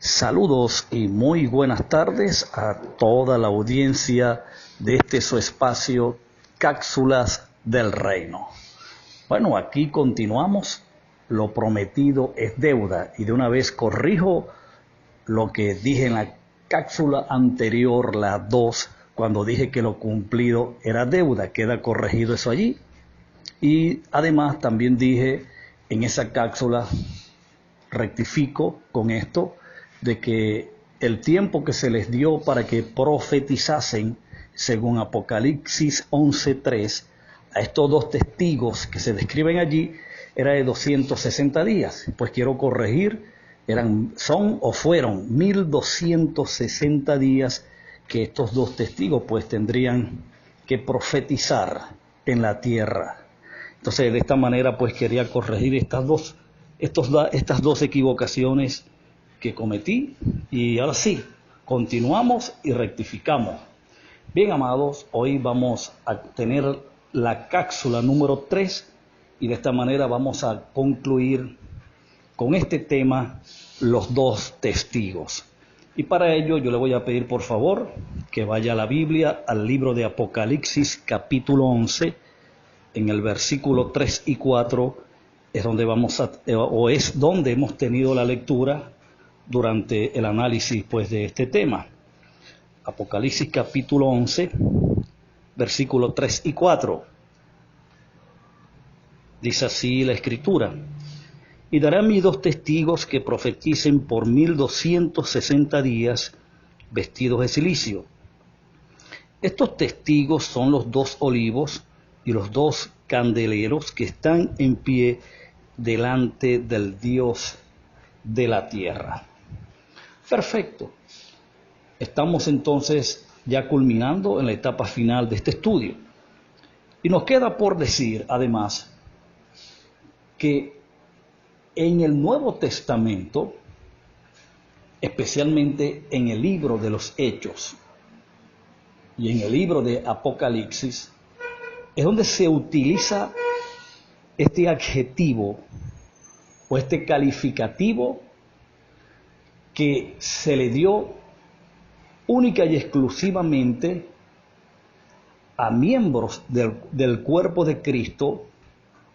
Saludos y muy buenas tardes a toda la audiencia de este su espacio Cápsulas del Reino. Bueno, aquí continuamos. Lo prometido es deuda y de una vez corrijo lo que dije en la cápsula anterior, la 2, cuando dije que lo cumplido era deuda. Queda corregido eso allí. Y además también dije en esa cápsula, rectifico con esto, de que el tiempo que se les dio para que profetizasen, según Apocalipsis 11:3, a estos dos testigos que se describen allí, era de 260 días. Pues quiero corregir, fueron 1260 días que estos dos testigos pues tendrían que profetizar en la tierra. Entonces de esta manera pues quería corregir estas dos equivocaciones que cometí, y ahora sí, continuamos y rectificamos. Bien, amados, hoy vamos a tener la cápsula número 3 y de esta manera vamos a concluir con este tema, los dos testigos. Y para ello yo le voy a pedir por favor que vaya a la Biblia, al libro de Apocalipsis capítulo 11, en el versículo 3 y 4, es donde hemos tenido la lectura durante el análisis pues de este tema. Apocalipsis capítulo 11, versículos 3 y 4. Dice así la Escritura: y daré a mis dos testigos que profeticen por 1260 días, vestidos de cilicio. Estos testigos son los dos olivos y los dos candeleros que están en pie delante del Dios de la tierra. Perfecto. Estamos entonces ya culminando en la etapa final de este estudio. Y nos queda por decir, además, que en el Nuevo Testamento, especialmente en el libro de los Hechos y en el libro de Apocalipsis, es donde se utiliza este adjetivo o este calificativo que se le dio única y exclusivamente a miembros del cuerpo de Cristo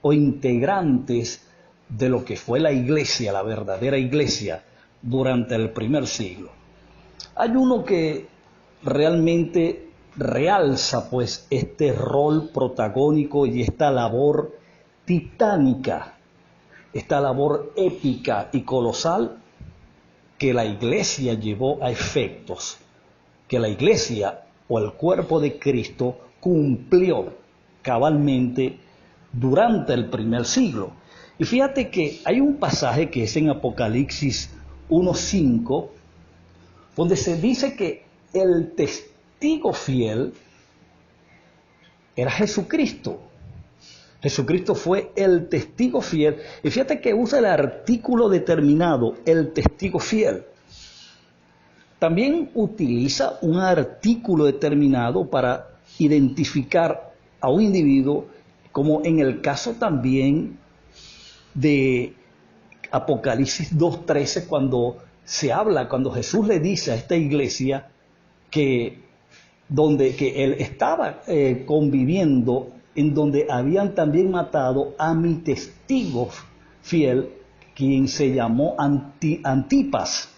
o integrantes de lo que fue la iglesia, la verdadera iglesia, durante el primer siglo. Hay uno que realmente realza pues este rol protagónico y esta labor titánica, esta labor épica y colosal que la iglesia llevó a efectos, que la iglesia o el cuerpo de Cristo cumplió cabalmente durante el primer siglo. Y fíjate que hay un pasaje que es en Apocalipsis 1:5, donde se dice que el testigo fiel era Jesucristo. Jesucristo fue el testigo fiel. Y fíjate que usa el artículo determinado, el testigo fiel. También utiliza un artículo determinado para identificar a un individuo, como en el caso también de Apocalipsis 2:13, cuando Jesús le dice a esta iglesia que él estaba conviviendo, en donde habían también matado a mi testigo fiel, quien se llamó Antipas.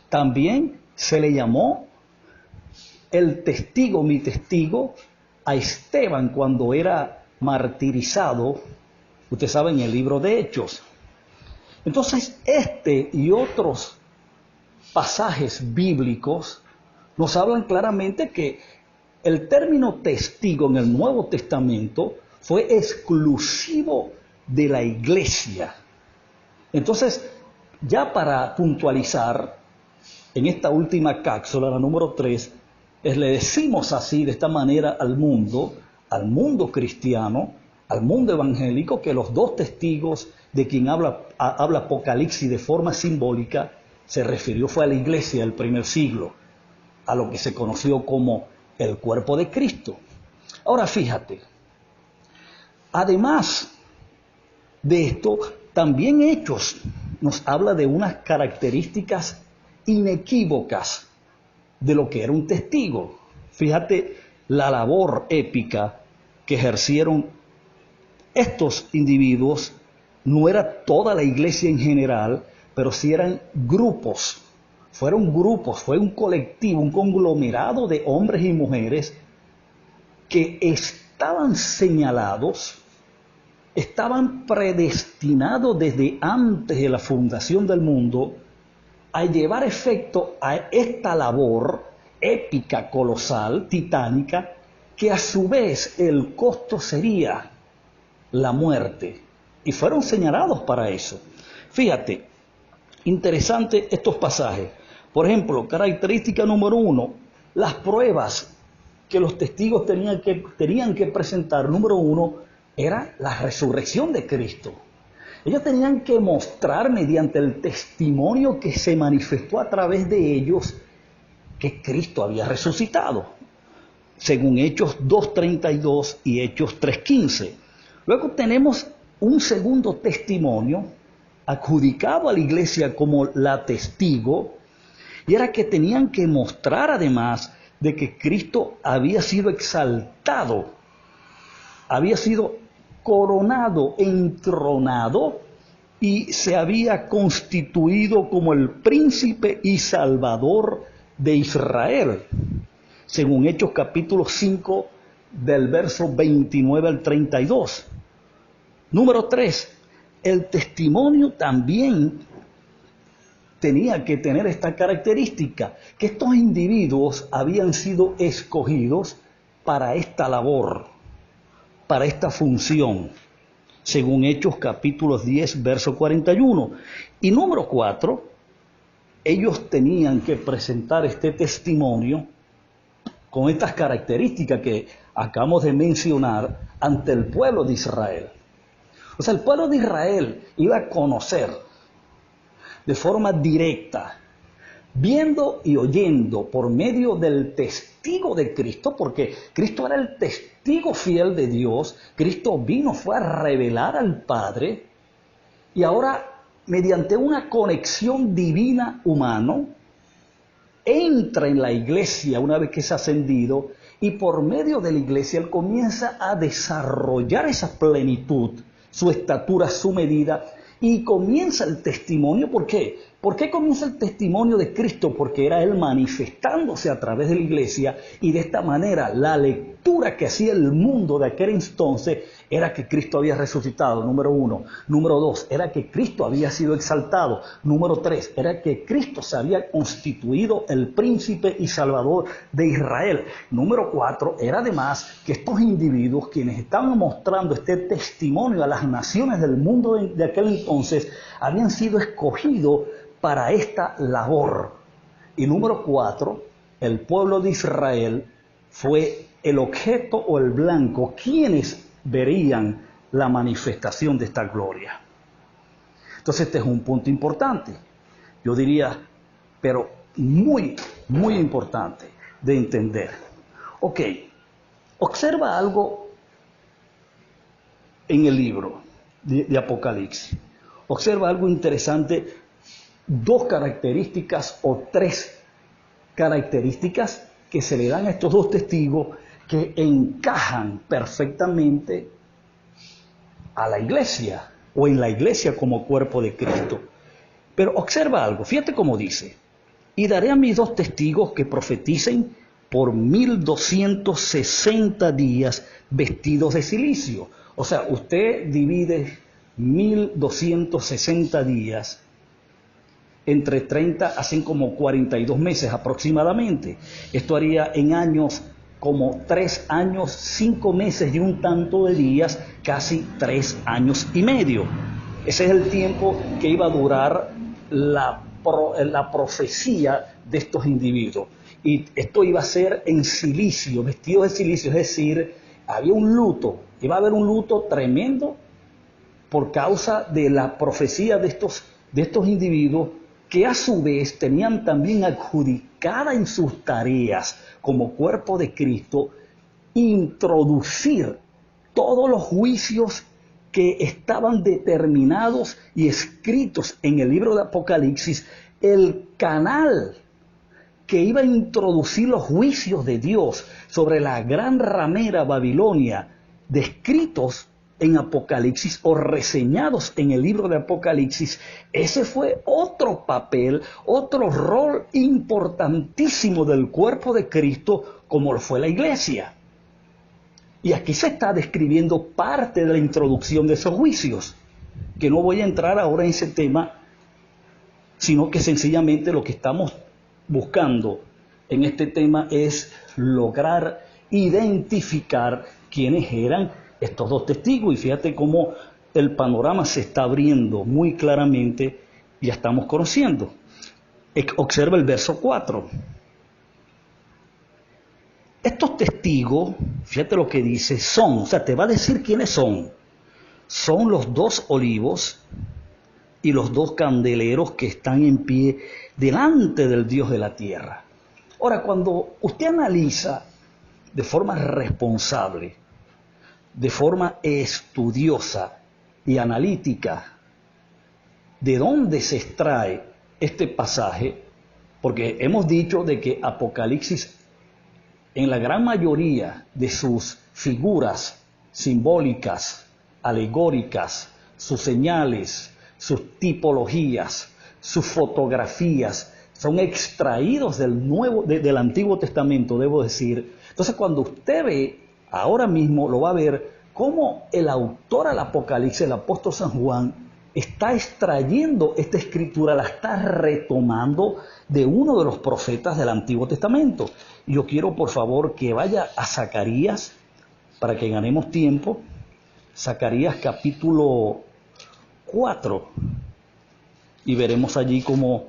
También se le llamó mi testigo, a Esteban cuando era martirizado, usted sabe, en el libro de Hechos. Entonces, este y otros pasajes bíblicos nos hablan claramente que el término testigo en el Nuevo Testamento fue exclusivo de la iglesia. Entonces, ya para puntualizar, en esta última cápsula, la número 3, le decimos así, de esta manera, al mundo cristiano, al mundo evangélico, que los dos testigos de quien habla Apocalipsis de forma simbólica se refirió fue a la iglesia del primer siglo, a lo que se conoció como el cuerpo de Cristo. Ahora fíjate, además de esto, también Hechos nos habla de unas características inequívocas de lo que era un testigo. Fíjate la labor épica que ejercieron estos individuos. No era toda la iglesia en general, pero sí eran grupos. Fueron grupos, fue un colectivo, un conglomerado de hombres y mujeres que estaban señalados, estaban predestinados desde antes de la fundación del mundo a llevar efecto a esta labor épica, colosal, titánica, que a su vez el costo sería la muerte. Y fueron señalados para eso. Fíjate, interesante estos pasajes. Por ejemplo, característica número 1, las pruebas que los testigos tenían que presentar. Número 1, era la resurrección de Cristo. Ellos tenían que mostrar mediante el testimonio que se manifestó a través de ellos que Cristo había resucitado, según Hechos 2:32 y Hechos 3:15. Luego tenemos un segundo testimonio adjudicado a la iglesia como la testigo, y era que tenían que mostrar además de que Cristo había sido exaltado, había sido coronado, entronado, y se había constituido como el príncipe y salvador de Israel, según Hechos capítulo 5 del verso 29 al 32. Número 3, el testimonio también tenía que tener esta característica, que estos individuos habían sido escogidos para esta labor, para esta función, según Hechos capítulos 10, verso 41. Y número 4, ellos tenían que presentar este testimonio con estas características que acabamos de mencionar ante el pueblo de Israel. O sea, el pueblo de Israel iba a conocer de forma directa, viendo y oyendo por medio del testigo de Cristo, porque Cristo era el testigo fiel de Dios. Cristo vino, fue a revelar al Padre, y ahora, mediante una conexión divina humano, entra en la iglesia una vez que es ascendido, y por medio de la iglesia él comienza a desarrollar esa plenitud, su estatura, su medida, y comienza el testimonio. ¿Por qué? ¿Por qué comienza el testimonio de Cristo? Porque era Él manifestándose a través de la iglesia, y de esta manera la lectura que hacía el mundo de aquel entonces era que Cristo había resucitado, número 1. Número 2, era que Cristo había sido exaltado. Número 3, era que Cristo se había constituido el príncipe y salvador de Israel. Número 4, era además que estos individuos, quienes estaban mostrando este testimonio a las naciones del mundo de aquel entonces, habían sido escogidos para esta labor. Y número 4, el pueblo de Israel fue el objeto o el blanco, quienes verían la manifestación de esta gloria. Entonces este es un punto importante, yo diría, pero muy, muy importante de entender. Ok, observa algo en el libro de Apocalipsis. Observa algo interesante, 2 características o 3 características que se le dan a estos 2 testigos que encajan perfectamente a la iglesia, o en la iglesia como cuerpo de Cristo. Pero observa algo, fíjate cómo dice: y daré a mis 2 testigos que profeticen por 1260 días vestidos de cilicio. O sea, usted divide 1260 días entre 30, hacen como 42 meses aproximadamente. Esto haría en años como 3 años, 5 meses y un tanto de días, casi 3 años y medio. Ese es el tiempo que iba a durar la profecía de estos individuos. Y esto iba a ser en cilicio, vestidos de cilicio, es decir, había un luto, iba a haber un luto tremendo por causa de la profecía de estos individuos, que a su vez tenían también adjudicada en sus tareas como cuerpo de Cristo introducir todos los juicios que estaban determinados y escritos en el libro de Apocalipsis, el canal que iba a introducir los juicios de Dios sobre la gran ramera Babilonia, descritos en Apocalipsis o reseñados en el libro de Apocalipsis, ese fue otro papel, otro rol importantísimo del cuerpo de Cristo, como lo fue la iglesia. Y aquí se está describiendo parte de la introducción de esos juicios, que no voy a entrar ahora en ese tema, sino que sencillamente lo que estamos buscando en este tema es lograr identificar quiénes eran estos dos testigos. Y fíjate cómo el panorama se está abriendo muy claramente, ya estamos conociendo. Observa el verso 4. Estos testigos, fíjate lo que dice, son, o sea, te va a decir quiénes son. Son los dos olivos y los dos candeleros que están en pie delante del Dios de la tierra. Ahora, cuando usted analiza de forma responsable, de forma estudiosa y analítica, de dónde se extrae este pasaje, porque hemos dicho de que Apocalipsis, en la gran mayoría de sus figuras simbólicas, alegóricas, sus señales, sus tipologías, sus fotografías, son extraídos del Antiguo Testamento, debo decir. Entonces, cuando usted ve, ahora mismo lo va a ver, cómo el autor al Apocalipsis, el apóstol San Juan, está extrayendo esta escritura, la está retomando de uno de los profetas del Antiguo Testamento. Yo quiero, por favor, que vaya a Zacarías, para que ganemos tiempo. Zacarías capítulo 4, y veremos allí cómo,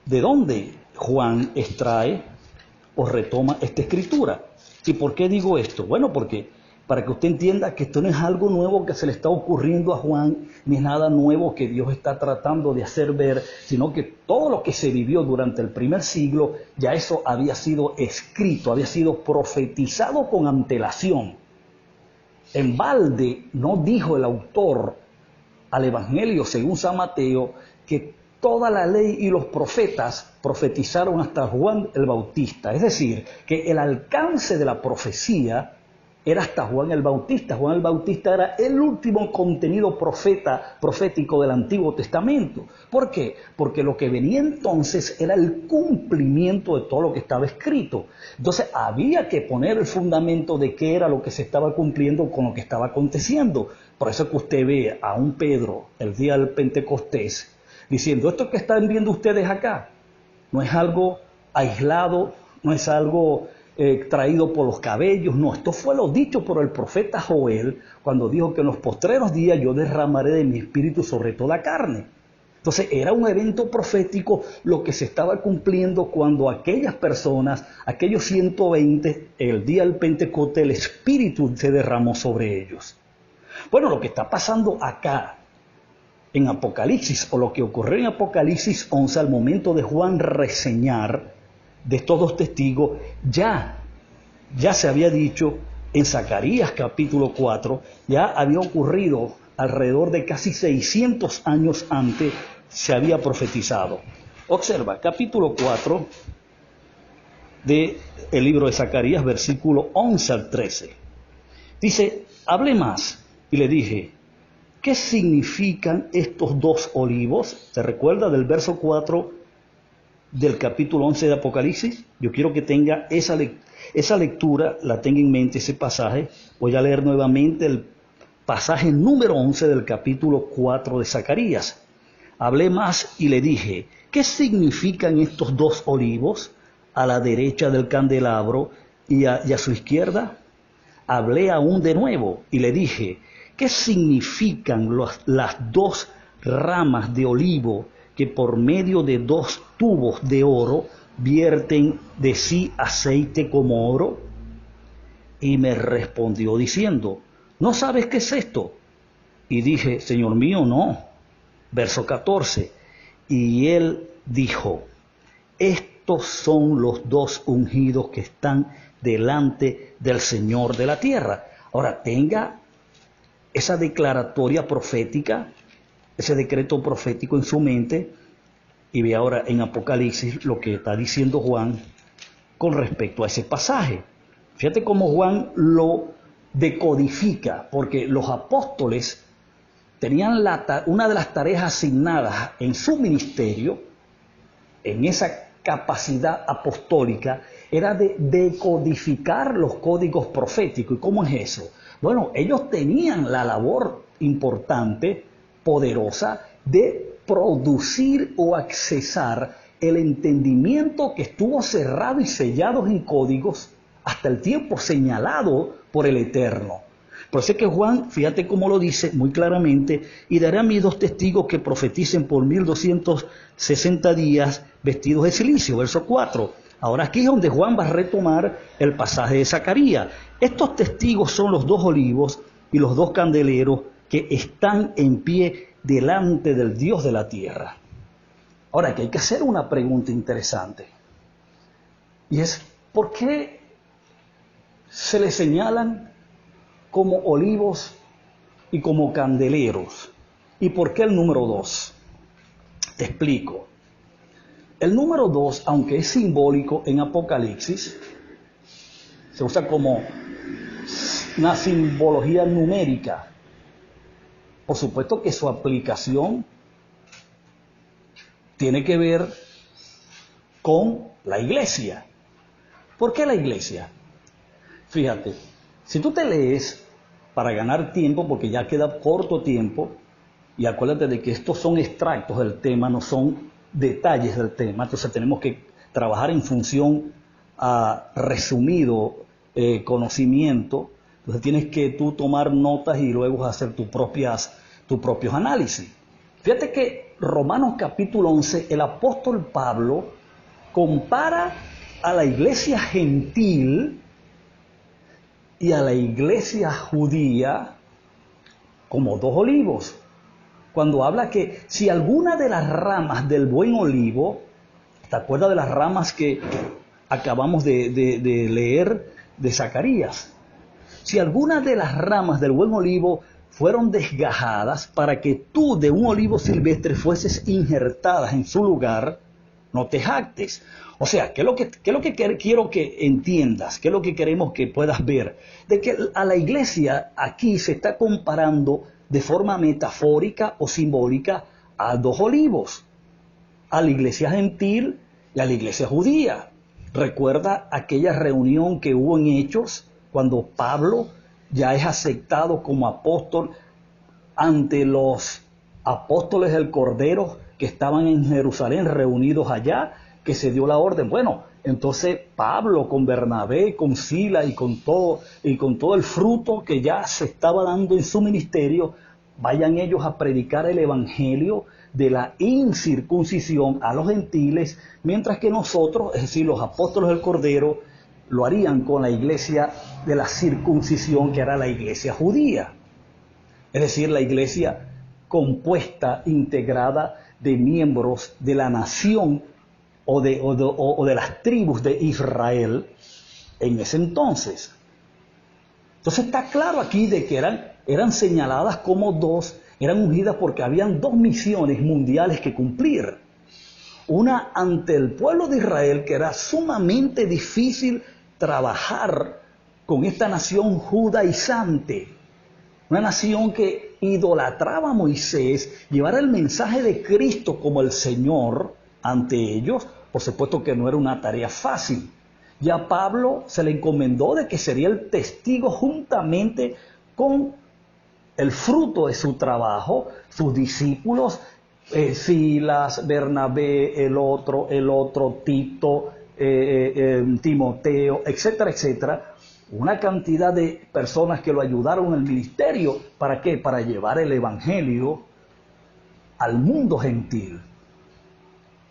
de dónde Juan extrae o retoma esta escritura. ¿Y por qué digo esto? Bueno, porque para que usted entienda que esto no es algo nuevo que se le está ocurriendo a Juan, ni es nada nuevo que Dios está tratando de hacer ver, sino que todo lo que se vivió durante el primer siglo, ya eso había sido escrito, había sido profetizado con antelación. En balde no dijo el autor al Evangelio según San Mateo que toda la ley y los profetas profetizaron hasta Juan el Bautista. Es decir, que el alcance de la profecía era hasta Juan el Bautista. Juan el Bautista era el último contenido profético del Antiguo Testamento. ¿Por qué? Porque lo que venía entonces era el cumplimiento de todo lo que estaba escrito. Entonces había que poner el fundamento de qué era lo que se estaba cumpliendo con lo que estaba aconteciendo. Por eso que usted ve a un Pedro el día del Pentecostés diciendo, esto que están viendo ustedes acá no es algo aislado, no es algo traído por los cabellos, no, esto fue lo dicho por el profeta Joel cuando dijo que en los postreros días yo derramaré de mi espíritu sobre toda carne. Entonces era un evento profético lo que se estaba cumpliendo cuando aquellas personas, aquellos 120, el día del Pentecostés, el espíritu se derramó sobre ellos. Bueno, lo que está pasando acá en Apocalipsis, o lo que ocurrió en Apocalipsis 11 al momento de Juan reseñar de estos dos testigos, ya se había dicho en Zacarías capítulo 4, ya había ocurrido alrededor de casi 600 años antes, se había profetizado. Observa, capítulo 4 del libro de Zacarías, versículo 11 al 13. Dice, hablé más y le dije, ¿qué significan estos dos olivos? ¿Se recuerda del verso 4 del capítulo 11 de Apocalipsis? Yo quiero que tenga esa lectura, la tenga en mente, ese pasaje. Voy a leer nuevamente el pasaje número 11 del capítulo 4 de Zacarías. Hablé más y le dije, ¿qué significan estos dos olivos a la derecha del candelabro y a su izquierda? Hablé aún de nuevo y le dije, ¿qué significan las dos ramas de olivo que por medio de dos tubos de oro vierten de sí aceite como oro? Y me respondió diciendo, ¿no sabes qué es esto? Y dije, Señor mío, no. Verso 14, y él dijo, estos son los dos ungidos que están delante del Señor de la tierra. Ahora tenga esa declaratoria profética, ese decreto profético en su mente, Y ve ahora en Apocalipsis lo que está diciendo Juan con respecto a ese pasaje. Fíjate cómo Juan lo decodifica, porque los apóstoles tenían una de las tareas asignadas en su ministerio, en esa capacidad apostólica, era de decodificar los códigos proféticos. ¿Y cómo es eso? Bueno, ellos tenían la labor importante, poderosa, de producir o accesar el entendimiento que estuvo cerrado y sellado en códigos hasta el tiempo señalado por el Eterno. Por eso es que Juan, fíjate cómo lo dice muy claramente: y daré a mis 2 testigos que profeticen por 1260 días vestidos de silicio, verso 4. Ahora aquí es donde Juan va a retomar el pasaje de Zacarías. Estos testigos son los 2 olivos y los 2 candeleros que están en pie delante del Dios de la tierra. Ahora, que hay que hacer una pregunta interesante, y es: ¿por qué se les señalan como olivos y como candeleros? ¿Y por qué el número 2? Te explico. El número 2, aunque es simbólico en Apocalipsis, se usa como una simbología numérica. Por supuesto que su aplicación tiene que ver con la iglesia. ¿Por qué la iglesia? Fíjate, si tú te lees para ganar tiempo, porque ya queda corto tiempo, y acuérdate de que estos son extractos del tema, no son detalles del tema, entonces tenemos que trabajar en función a resumido conocimiento. Entonces tienes que tú tomar notas y luego hacer tus propios análisis. Fíjate que Romanos capítulo 11, el apóstol Pablo compara a la iglesia gentil y a la iglesia judía como 2 olivos. Cuando habla que si alguna de las ramas del buen olivo, ¿te acuerdas de las ramas que acabamos de leer de Zacarías? Si alguna de las ramas del buen olivo fueron desgajadas para que tú de un olivo silvestre fueses injertadas en su lugar, no te jactes. O sea, ¿qué es lo que quiero que entiendas? ¿Qué es lo que queremos que puedas ver? De que a la iglesia aquí se está comparando de forma metafórica o simbólica a 2 olivos, a la iglesia gentil y a la iglesia judía. Recuerda aquella reunión que hubo en Hechos, cuando Pablo ya es aceptado como apóstol ante los apóstoles del Cordero que estaban en Jerusalén reunidos allá, que se dio la orden. Bueno, entonces Pablo con Bernabé, con Sila y con todo el fruto que ya se estaba dando en su ministerio, vayan ellos a predicar el evangelio de la incircuncisión a los gentiles, mientras que nosotros, es decir, los apóstoles del Cordero, lo harían con la iglesia de la circuncisión, que era la iglesia judía. Es decir, la iglesia compuesta, integrada de miembros de la nación o de las tribus de Israel en ese entonces. Entonces está claro aquí de que eran señaladas como 2, eran ungidas porque habían 2 misiones mundiales que cumplir. Una ante el pueblo de Israel, que era sumamente difícil trabajar con esta nación judaizante, una nación que idolatraba a Moisés, llevar el mensaje de Cristo como el Señor ante ellos. Por supuesto que no era una tarea fácil. Ya a Pablo se le encomendó de que sería el testigo juntamente con el fruto de su trabajo, sus discípulos, Silas, Bernabé, el otro, Tito, Timoteo, etcétera, etcétera. Una cantidad de personas que lo ayudaron en el ministerio. ¿Para qué? Para llevar el evangelio al mundo gentil.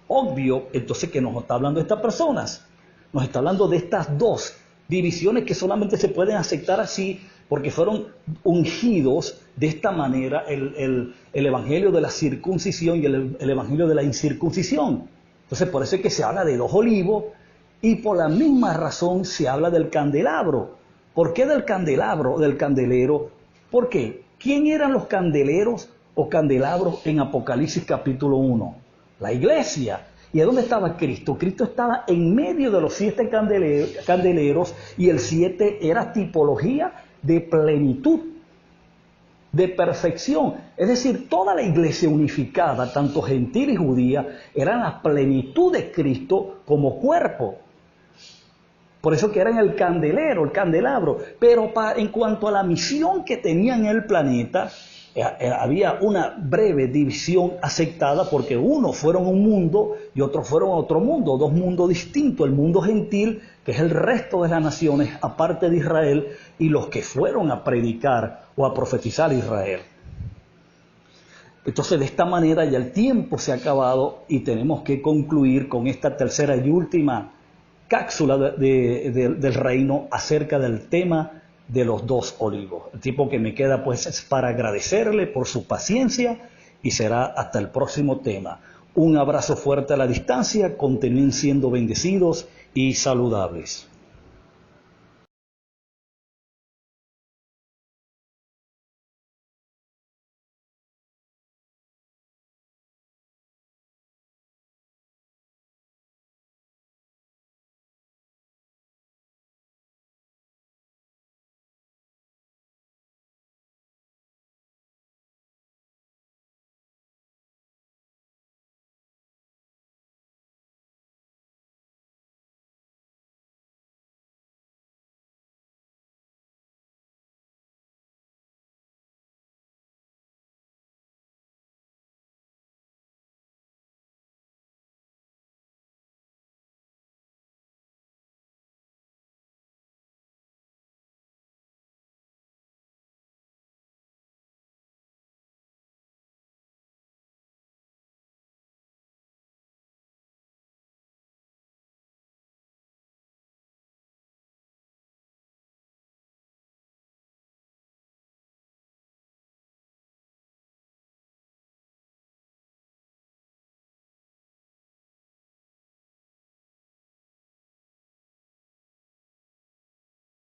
Obvio, entonces, que nos está hablando de estas personas. Nos está hablando de estas 2 divisiones que solamente se pueden aceptar así, porque fueron ungidos de esta manera el evangelio de la circuncisión y el evangelio de la incircuncisión. Entonces, por eso es que se habla de 2 olivos, y por la misma razón se habla del candelabro. ¿Por qué del candelabro, del candelero? ¿Por qué? ¿Quién eran los candeleros o candelabros en Apocalipsis capítulo 1? la iglesia. ¿Y a dónde estaba Cristo? Cristo estaba en medio de los 7 candeleros y el 7 era tipología de plenitud, de perfección. Es decir, toda la iglesia unificada, tanto gentil y judía, era la plenitud de Cristo como cuerpo. Por eso que eran el candelero, el candelabro. Pero en cuanto a la misión que tenían en el planeta, había una breve división aceptada porque unos fueron un mundo y otros fueron otro mundo, 2 mundos distintos, el mundo gentil, que es el resto de las naciones aparte de Israel, y los que fueron a predicar o a profetizar a Israel. Entonces, de esta manera ya el tiempo se ha acabado y tenemos que concluir con esta tercera y última cápsula del reino acerca del tema de los 2 olivos. El tiempo que me queda pues es para agradecerle por su paciencia y será hasta el próximo tema. Un abrazo fuerte a la distancia, continúen siendo bendecidos y saludables.